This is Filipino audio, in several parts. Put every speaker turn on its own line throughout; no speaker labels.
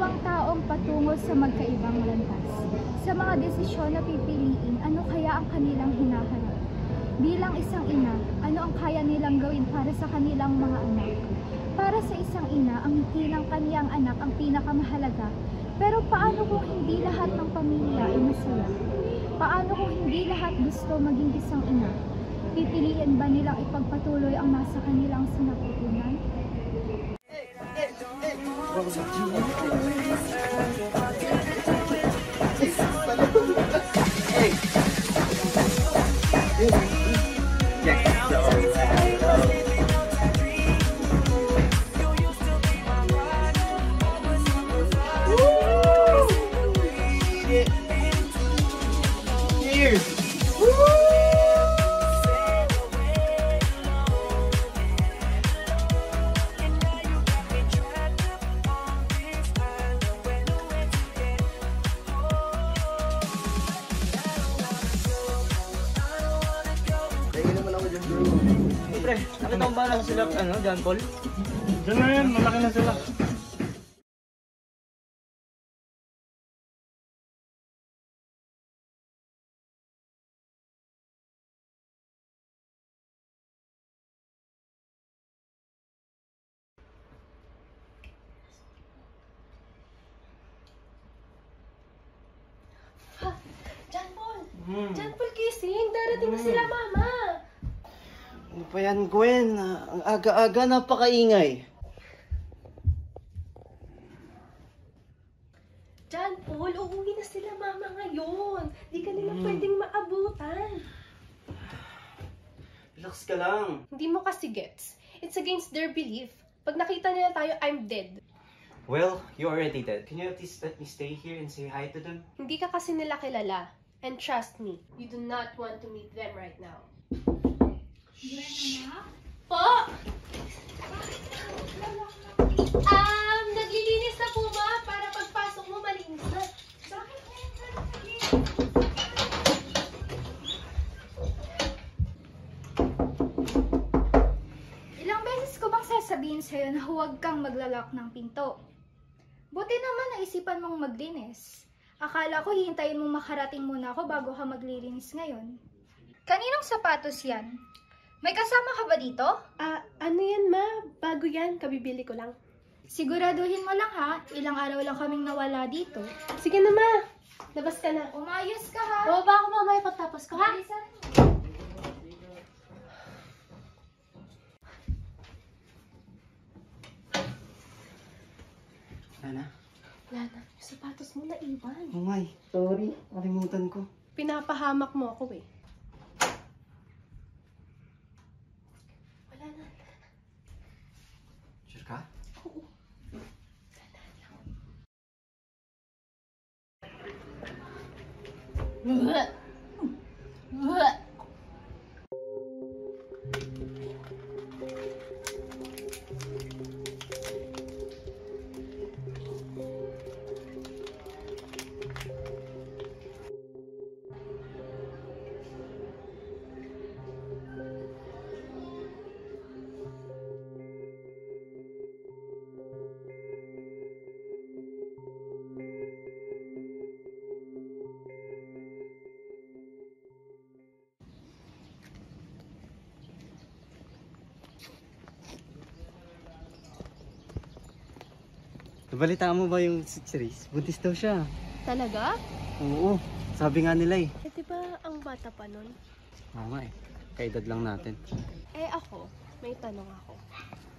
dalawang taong patungo sa magkaibang landas. Sa mga desisyon na pipiliin, ano kaya ang kanilang hinaharap? Bilang isang ina, ano ang kaya nilang gawin para sa kanilang mga anak? Para sa isang ina, ang ngiti ng kaniyang anak ang pinakamahalaga. Pero paano kung hindi lahat ng pamilya ay masaya? Paano kung hindi lahat gusto maging isang ina? Pipiliin ba nilang ipagpatuloy ang nasa kanilang sinapupunan?
Pre, nakita mo ba na sila, John Paul?
Diyan na yan, malaki na sila.
John Paul! John Paul Kissing! Darating na sila, Mama!
Ano pa yan, Gwen? Ang aga-aga, napakaingay.
John Paul, uuwi na sila, Mama, ngayon. Di ka nila pwedeng maabutan.
Relax ka lang.
Hindi mo kasi gets. It's against their belief. Pag nakita nila tayo, I'm dead.
Well, you're already dead. Can you at least let me stay here and say hi to them?
Hindi ka kasi nila kilala. And trust me, you do not want to meet them right now. Po! Naglilinis na po, Ma, para pagpasok mo malinis na. Bakit
Ilang beses ko bang sasabihin sa'yo na huwag kang maglalak ng pinto? Buti naman naisipan mong maglinis. Akala ko hihintayin mong makarating muna ako bago ka maglilinis ngayon. Kaninong sapatos yan? May kasama ka ba dito?
Ano yan, Ma? Bago yan, kabibili ko lang.
Siguraduhin mo lang ha, ilang araw lang kaming nawala dito.
Sige na, Ma. Labas ka na.
Umayos ka ha.
Baba ako, mamaya pagtapos ko, ha?
Bilisan mo.
Lana?
Lana, yung sapatos mo naiwan.
Oh my, sorry. Nakalimutan ko.
Pinapahamak mo ako eh. Wala na.
Sure ka?
Oo.
Nabalitaan mo ba yung si Cherise? Buntis daw siya.
Talaga?
Oo, sabi nga nila eh.
Eh, diba ang bata pa nun?
Oo nga eh, kaedad lang natin.
Eh ako, may tanong ako.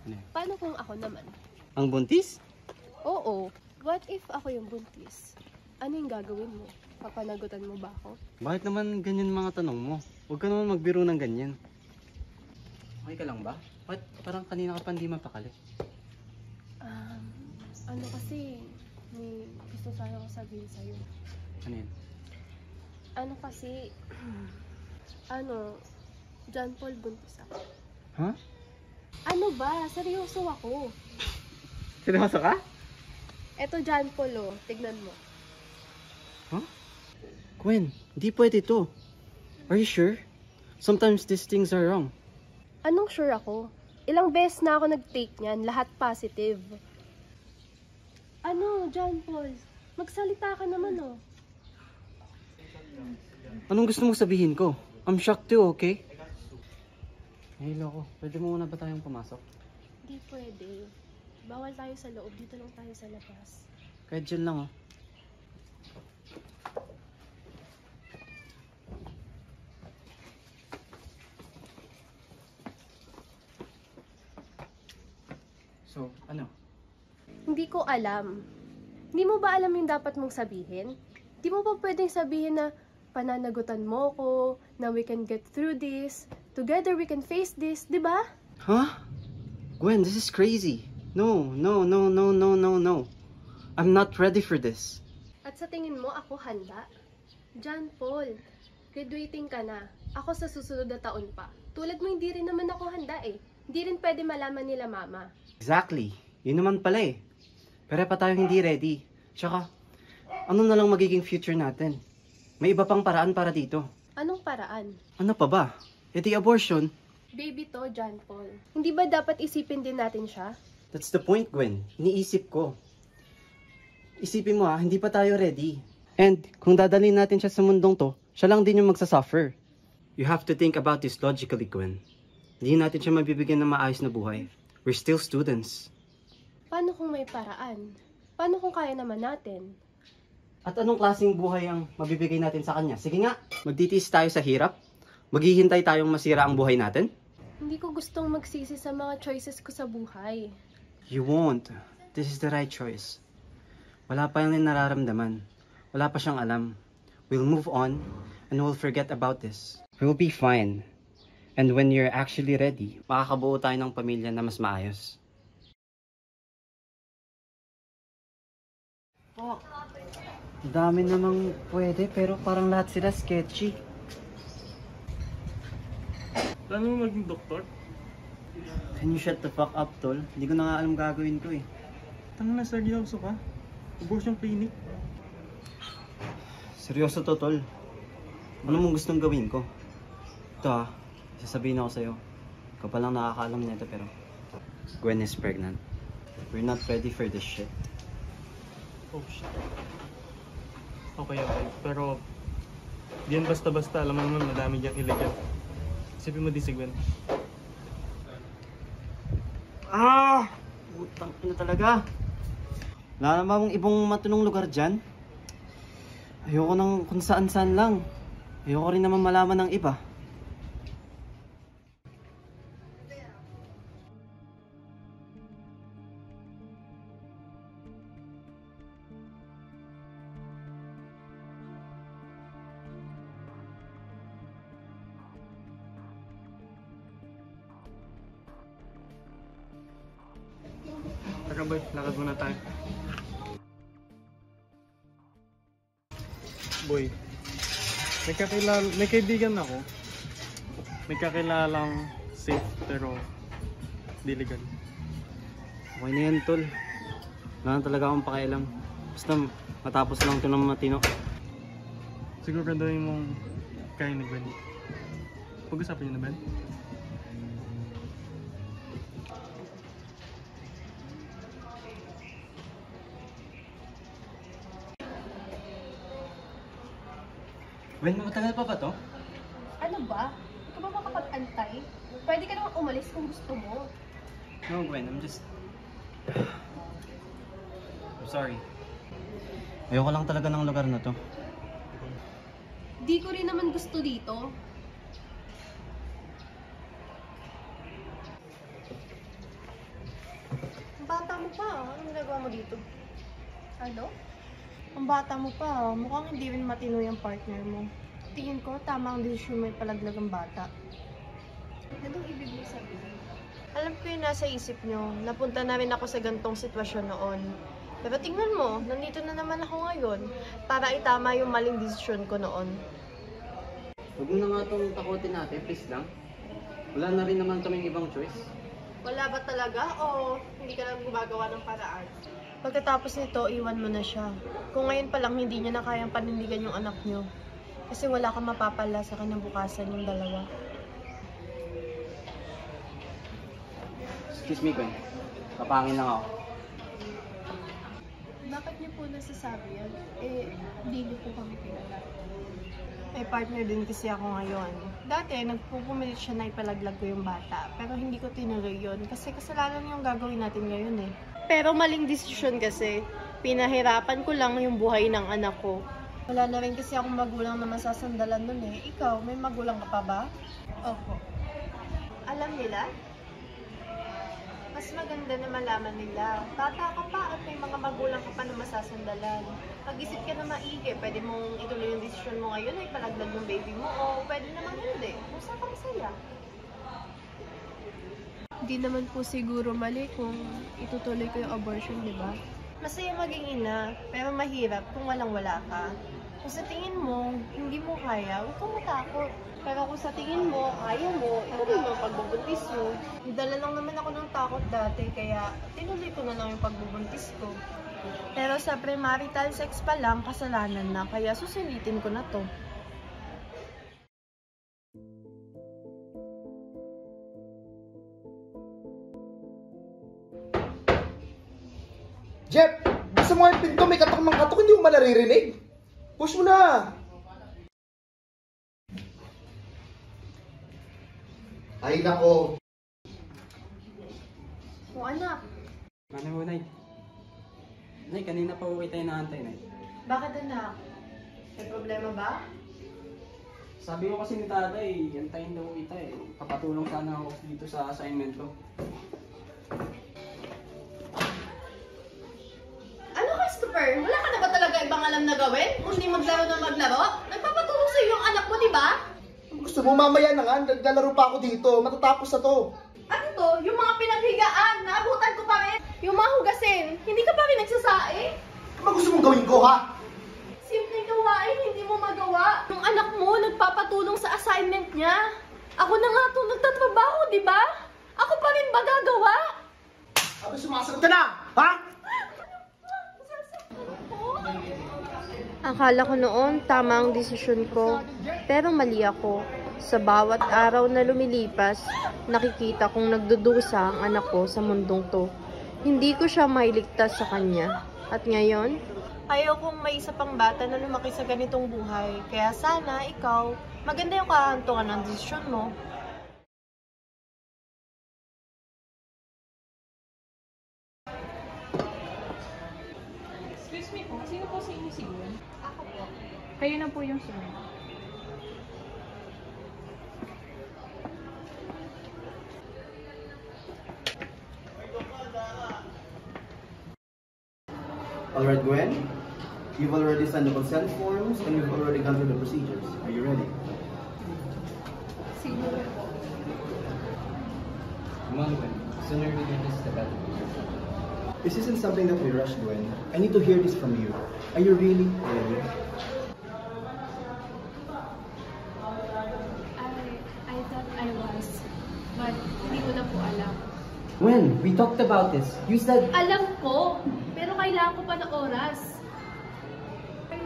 Ano yun?
Paano kung ako naman?
Ang buntis?
Oo. What if ako yung buntis? Ano yung gagawin mo? Papanagutan mo ba ako?
Bakit naman ganyan mga tanong mo? Huwag ka naman magbiro ng ganyan. Okay ka lang ba? Bakit parang kanina ka pa hindi mapakali?
Ano kasi, may gusto sana ko sabihin sa'yo.
Ano yun?
Ano kasi, John Paul buntis ako.
Ha?
Ano ba? Seryoso ako.
Seryoso ka?
Eto John Paul, oh. Tignan mo.
Huh? Gwen, hindi pwede to. Are you sure? Sometimes these things are wrong.
Anong sure ako? Ilang beses na ako nag-take niyan, lahat positive. Ano, John Paul? Magsalita ka naman, oh.
Anong gusto mong sabihin ko? I'm shocked too, okay? Ay, loko. Pwede mo muna ba tayong pumasok?
Hindi pwede. Bawal tayo sa loob. Dito lang tayo sa labas.
Kahit dyan lang, oh. So, ano?
Hindi ko alam. Hindi mo ba alam yung dapat mong sabihin? Di mo ba pwedeng sabihin na pananagutan mo ko, na we can get through this, together we can face this, di ba?
Huh? Gwen, this is crazy. No, no, no, no, no, no, no. I'm not ready for this.
At sa tingin mo, ako handa? John Paul, graduating ka na. Ako sa susunod na taon pa. Tulad mo, hindi rin naman ako handa eh. Hindi rin pwede malaman nila mama.
Exactly. Yun naman pala eh. Pero pa tayo hindi ready. Tsaka, ano na lang magiging future natin? May iba pang paraan para dito.
Anong paraan?
Ano pa ba? E di abortion?
Baby to, John Paul. Hindi ba dapat isipin din natin siya?
That's the point, Gwen. Iniisip ko. Isipin mo hindi pa tayo ready. And kung dadalhin natin siya sa mundong to, siya lang din yung magsasuffer. You have to think about this logically, Gwen. Hindi natin siya mabibigyan ng maayos na buhay. We're still students.
Paano kung may paraan? Paano kung kaya naman natin?
At anong klaseng buhay ang mabibigay natin sa kanya? Sige nga, magtitiis tayo sa hirap? Maghihintay tayong masira ang buhay natin?
Hindi ko gustong magsisi sa mga choices ko sa buhay.
You won't. This is the right choice. Wala pa yung nararamdaman. Wala pa siyang alam. We'll move on and we'll forget about this. We'll be fine. And when you're actually ready, makakabuo tayo ng pamilya na mas maayos. Oh, dami namang pwede pero parang lahat sila sketchy.
Plano mo maging doktor?
Can you shut the fuck up, tol? Hindi ko na nga alam gagawin ko eh.
Tanong na seryoso ka? Abortion clinic?
Seryoso to, tol. Ano mong gustong gawin ko? Ito sasabihin ako sa'yo. Ikaw pa lang nakakaalam nito pero Gwen is pregnant. We're not ready for this shit.
Oh shit. Okay. Pero diyan basta-basta. Alam mo naman madami diyang illegal. Isipin mo di si Gwen.
Putang ina talaga. Wala namang ibang matunong lugar dyan. Ayoko nang kung saan-saan lang. Ayoko rin naman malaman ng iba.
Tara boy, lakad muna tayo. Boy, may kaibigan ako. May kakilalang safe pero di legal.
Okay na yan, tol. Wala na talaga akong pakialam. Basta matapos lang ito ng matino.
Siguraduhin mong kaya ni Gwen. Pag-usapan niyo na, Ben?
Gwen, matagal pa ba to?
Ano ba? Ikaw ba makapag-antay? Pwede ka naman umalis kung gusto mo.
No, Gwen, I'm sorry. Ayoko lang talaga ng lugar na to.
Di ko rin naman gusto dito.
Ang bata mo pa, anong ginagawa mo dito?
Ano?
Ang bata mo pa, mukhang hindi rin matino yung partner mo. Tingin ko, tama ang desisyon mo ipalaglag ang bata.
Anong ibig mo sabihin?
Alam ko yung nasa isip nyo, napunta namin ako sa gantong sitwasyon noon. Pero tingnan mo, nandito na naman ako ngayon para itama yung maling desisyon ko noon.
Huwag mo na nga itong takutin natin, please lang. Wala na rin naman kaming ibang choice.
Wala ba talaga o hindi ka lang gumagawa ng paraan? Pagkatapos nito, iwan mo na siya. Kung ngayon pa lang hindi niya na kayang panindigan yung anak niyo. Kasi wala kang mapapala sa kinabukasan yung dalawa.
Excuse me, Gwen. Papangin lang ako.
po nasasabi yan? Hindi niyo po kami kilala.
May partner din kasi ako ngayon. Dati, nagpupumilit siya na ipalaglag ko yung bata. Pero hindi ko tinuloy yun kasi kasalanan yung gagawin natin ngayon eh. Pero maling desisyon kasi. Pinahirapan ko lang yung buhay ng anak ko. Wala na rin kasi akong magulang na masasandalan nun eh. Ikaw, may magulang ka pa ba? Opo. Alam nila? Mas maganda na malaman nila. Bata ka pa at may mga magulang ka pa na masasandalan. Pag-isip ka na maigi, pwede mong ituloy yung desisyon mo ngayon ay palaglag ng baby mo o pwede naman hindi. Kung saan ka masaya.
Hindi naman po siguro mali kung itutuloy ko yung abortion, di ba?
Masaya maging ina, pero mahirap kung walang-wala ka. Kung sa tingin mo, hindi mo kaya, huwag kang matakot. Pero kung sa tingin mo, kaya mo, ituloy mo ang pagbubuntis mo. Dala lang naman ako ng takot dati, kaya tinuloy ko na lang yung pagbubuntis ko. Pero sa premarital sex pa lang, kasalanan na, kaya susulitin ko na to.
Jeff, basta mo yung pinto, may katok ng katok, hindi mo naririnig. Push mo na! Ay nako.
O anak,
Ano mo, Nay? Nay, kanina pa uwi tayo naantay, Nay.
bakit anak? May problema ba?
Sabi ko kasi ni tatay, antayin daw kita eh. Papatulong sana ako dito sa assignment ko.
Ano, Christopher? Wala ka na ba talaga ibang alam na gawin? Kundi maglaro na maglaro? Nagpapatulong sa'yo yung anak mo, di ba?
Gusto mo mamaya na nga, naglalaro pa ako dito, matatapos na to.
Ano to? Yung mga pinaghigaan, naabutan ko pa rin. Yung mga hugasin, hindi ka pa rin nagsasaing?
Ano gusto mong gawin ko, ha?
Simpleng gawain, hindi mo magawa. Yung anak mo, nagpapatulong sa assignment niya. Ako na nga to nagtatrabaho, di ba? Ako pa rin ba gagawa?
Sabi sumasagot ka na, ha?
Akala ko noon tama ang desisyon ko, pero mali ako. Sa bawat araw na lumilipas, nakikita kong nagdudusa ang anak ko sa mundong to. Hindi ko siya mailigtas sa kanya. At ngayon, ayaw kong may isa pang bata na lumaki sa ganitong buhay. Kaya sana, ikaw, maganda yung kahantungan ng desisyon mo.
Excuse me po, sino po sa inyo si Gwen? Ako po. Kayo na po yung sunod.
Alright, Gwen. You've already signed the consent forms and you've already gone through the procedures. Are you ready?
Siguro po.
Come on, Gwen. Sooner we do this, the better.
This isn't something that we rush, Gwen. I need to hear this from you. Are you really ready?
I thought I was, but hindi ko na po alam.
Gwen, we talked about this. You said...
Alam ko, pero kailangan ko pa ng oras.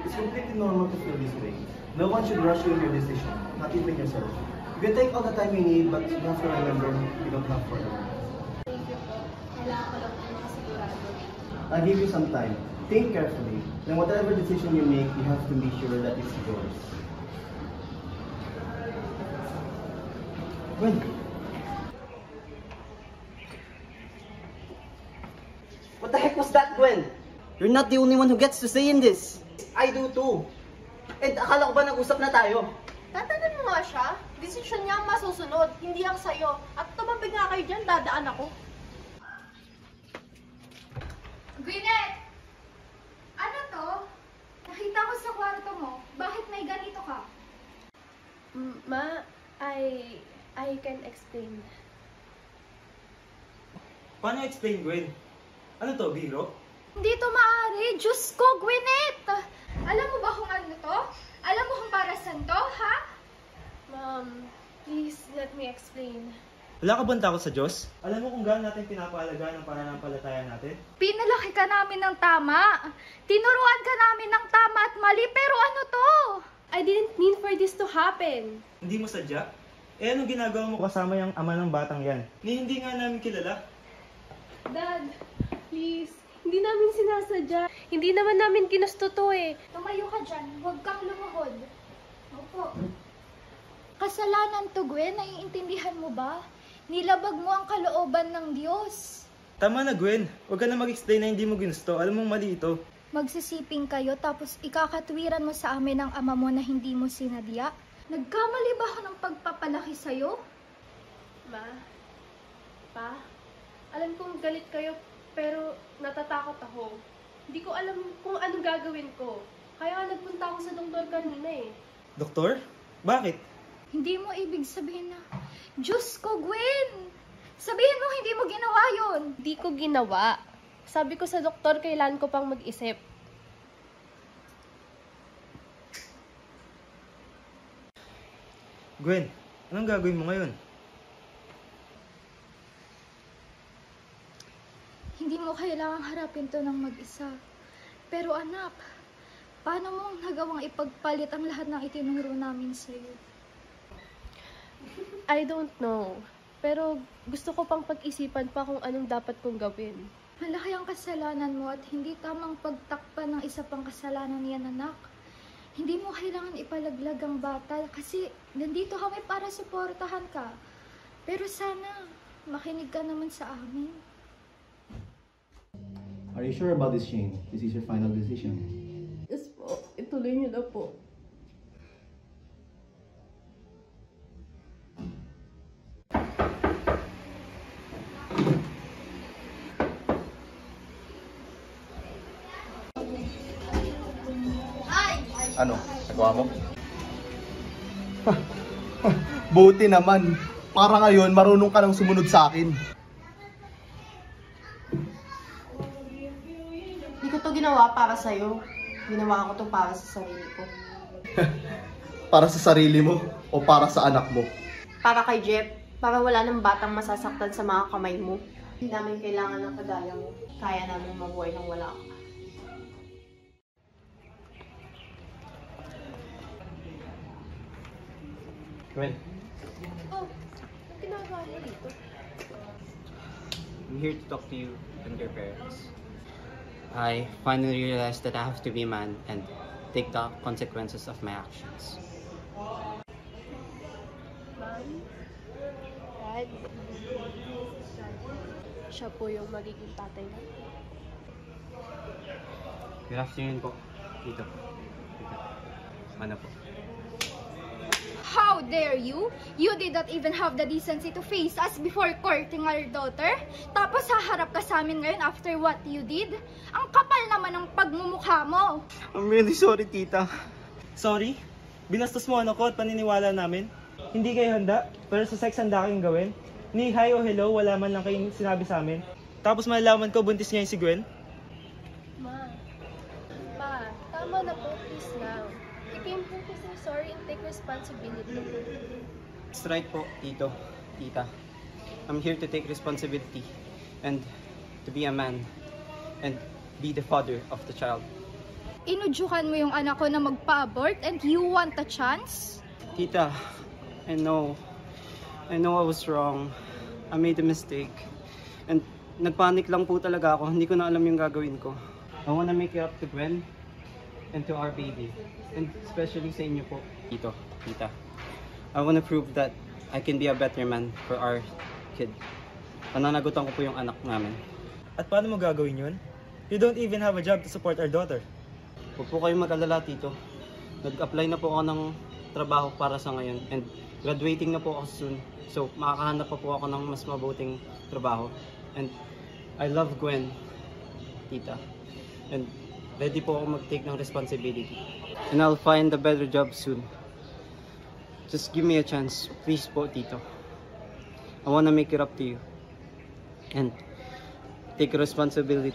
It's completely normal to feel this way. No one should rush you in your decision, not even yourself. You can take all the time you need, but you have to remember, you don't have forever.
Thank you po. Kailangan ko lang po makasigurado.
I'll give you some time. Think carefully. And whatever decision you make, you have to be sure that it's yours. Gwen,
What the heck was that, Gwen? You're not the only one who gets to say in this. I do too. And akala ko ba nag-usap na tayo?
Tatanan mo nga siya. Desisyon niya ang masusunod, hindi ang sayo. At tumabig nga kayo dyan, dadaan ako.
Gwyneth! Ano to? Nakita ko sa kwarto mo. Bakit may ganito ka?
Ma, I can explain.
Paano explain, Gwen? Ano to, biro?
Hindi to maaari. Diyos ko, Gwyneth! Alam mo ba kung ano to? Alam mo kung para saan to, ha?
Mom, please let me explain.
Wala ka bang takot sa Diyos? Alam mo kung gaano natin pinapahalagaan ang pananampalataya natin?
Pinalaki ka namin ng tama. Tinuruan ka namin ng tama at mali, pero ano to?
I didn't mean for this to happen.
Hindi mo sadya? Eh anong ginagawa mo kasama yung ama ng batang yan? Ni hindi nga namin kilala.
Dad, please, Hindi namin sinasadya. Hindi naman namin ginusto to eh.
Tumayo ka dyan, huwag kang lumuhod. Opo. Kasalanan to, Gwen, naiintindihan mo ba? Nilabag mo ang kalooban ng Diyos.
Tama na, Gwen. Huwag ka na mag-explain na hindi mo ginusto. Alam mong mali ito.
Magsisiping kayo tapos ikakatwiran mo sa amin ang ama mo na hindi mo sinadya? Nagkamali ba ako ng pagpapalaki sa'yo?
Ma? Pa? Alam kong galit kayo, pero natatakot ako. Hindi ko alam kung anong gagawin ko. Kaya nagpunta ako sa doktor kanina eh.
Doktor? Bakit?
Hindi mo ibig sabihin na, Diyos ko, Gwen! Sabihin mo hindi mo ginawa yun!
Hindi ko ginawa. Sabi ko sa doktor, kailan ko pang mag-isip.
Gwen, anong gagawin mo ngayon?
Hindi mo kailangang harapin to ng mag-isa. Pero anak, paano mo nagawang ipagpalit ang lahat ng itinuro namin sa'yo?
I don't know. Pero gusto ko pang pag-isipan pa kung anong dapat kong gawin.
Malaki ang kasalanan mo at hindi tamang pagtakpan ng isa pang kasalanan yan, anak. Hindi mo kailangan ipalaglag ang bata kasi nandito kami para suportahan ka. Pero sana, makinig ka naman sa amin.
Are you sure about this, Shane? This is your final decision.
Yes po, ituloy niyo na po.
Ano? Nagawa mo? Buti naman. Para ngayon, marunong ka nang sumunod sa akin.
Hindi ko to ginawa para sa'yo. Ginawa ko to para sa sarili ko.
Para sa sarili mo o para sa anak mo?
Para kay Jeff, para wala ng batang masasaktan sa mga kamay mo. Hindi namin kailangan ng kagaya mo. Kaya namin mabuhay nang wala ka.
Gwen,
Oh, ang ginagawa mo dito?
I'm here to talk to you and your parents. I finally realized that I have to be a man and take the consequences of my actions.
Ma'am? Dad? Siya po yung magiging tatay na.
Good afternoon po, Tito. Ano po?
How dare you? You did not even have the decency to face us before courting our daughter? Tapos haharap ka sa amin ngayon after what you did? Ang kapal naman ng pagmumukha mo!
I'm really sorry, tita. Sorry? Binastos mo ano ko at paniniwala namin? Hindi kayo handa, pero sa sex handa kayong gawin? Ni hi o hello, wala man lang kayong sinabi sa amin. Tapos malalaman ko buntis niya yung si Gwen?
Ma, Pa, tama na po, please lang. You came here to say sorry and take responsibility.
That's right po, Tito, Tita. I'm here to take responsibility and to be a man and be the father of the child.
Inudyukan mo yung anak ko na magpa-abort and you want a chance?
Tita, I know I was wrong. I made a mistake. And nagpanic lang po talaga ako. Hindi ko na alam yung gagawin ko. I wanna make it up to Gwen and to our baby. And especially sa inyo po, Tito, Tita. I wanna prove that I can be a better man for our kid. Pananagutan ko po yung anak namin.
At paano mo gagawin yun? You don't even have a job to support our daughter.
Huwag po kayong mag-alala, Tito. Nag-apply na po ako ng trabaho para sa ngayon. And graduating na po ako soon. So, makakahanap pa po ako ng mas mabuting trabaho. And I love Gwen, Tita. And ready po ako mag-take ng responsibility. And I'll find a better job soon. Just give me a chance. Please po, Tito. I wanna make it up to you. And take responsibility.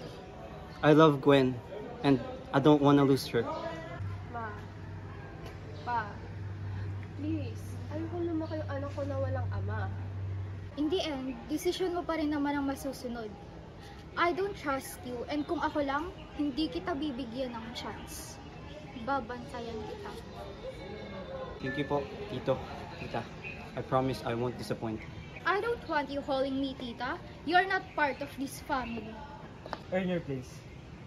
I love Gwen. And I don't wanna lose her.
Ma, Pa, please, ayoko lumaki yung anak ko na walang ama.
In the end, decision mo pa rin naman ang masusunod. I don't trust you, and kung ako lang, hindi kita bibigyan ng chance. Babantayan kita.
Thank you po, Tito, Tita. I promise I won't disappoint.
I don't want you calling me tita. You're not part of this family.
earn your place.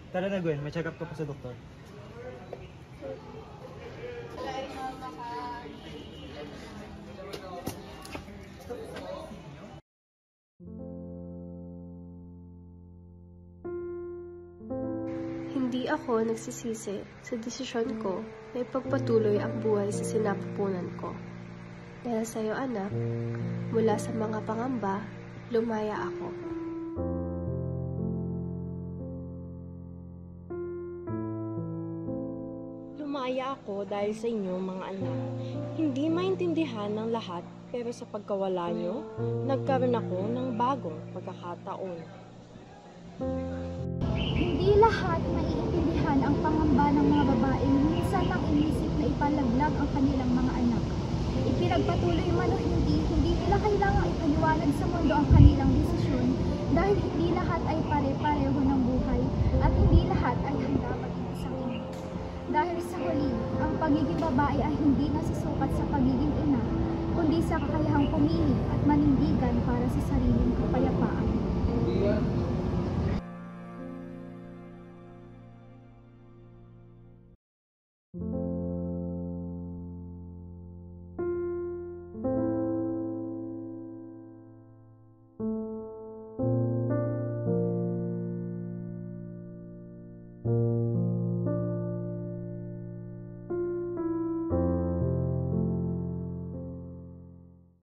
Tara na Gwen, ma-check up ka pa sa doktor.
Hindi ako nagsisisi sa desisyon ko na ipagpatuloy ang buhay sa sinapupunan ko. Dahil sa'yo anak, mula sa mga pangamba, lumaya ako.
Lumaya ako dahil sa inyo mga anak. Hindi maintindihan ng lahat pero sa pagkawala nyo, nagkaroon ako ng bagong pagkakataon.
Hindi lahat maiintindihan ang pangamba ng mga babaeng minsan nang inisip na ipalaglag ang kanilang mga anak. Ipinagpatuloy man o hindi nila kailangang ipaliwanag sa mundo ang kanilang desisyon dahil hindi lahat ay pare-pareho ng buhay at hindi lahat ay handa maging isang ina. Dahil sa huli, ang pagiging babae ay hindi nasusukat sa pagiging ina, kundi sa kakayahang pumili at manindigan para sa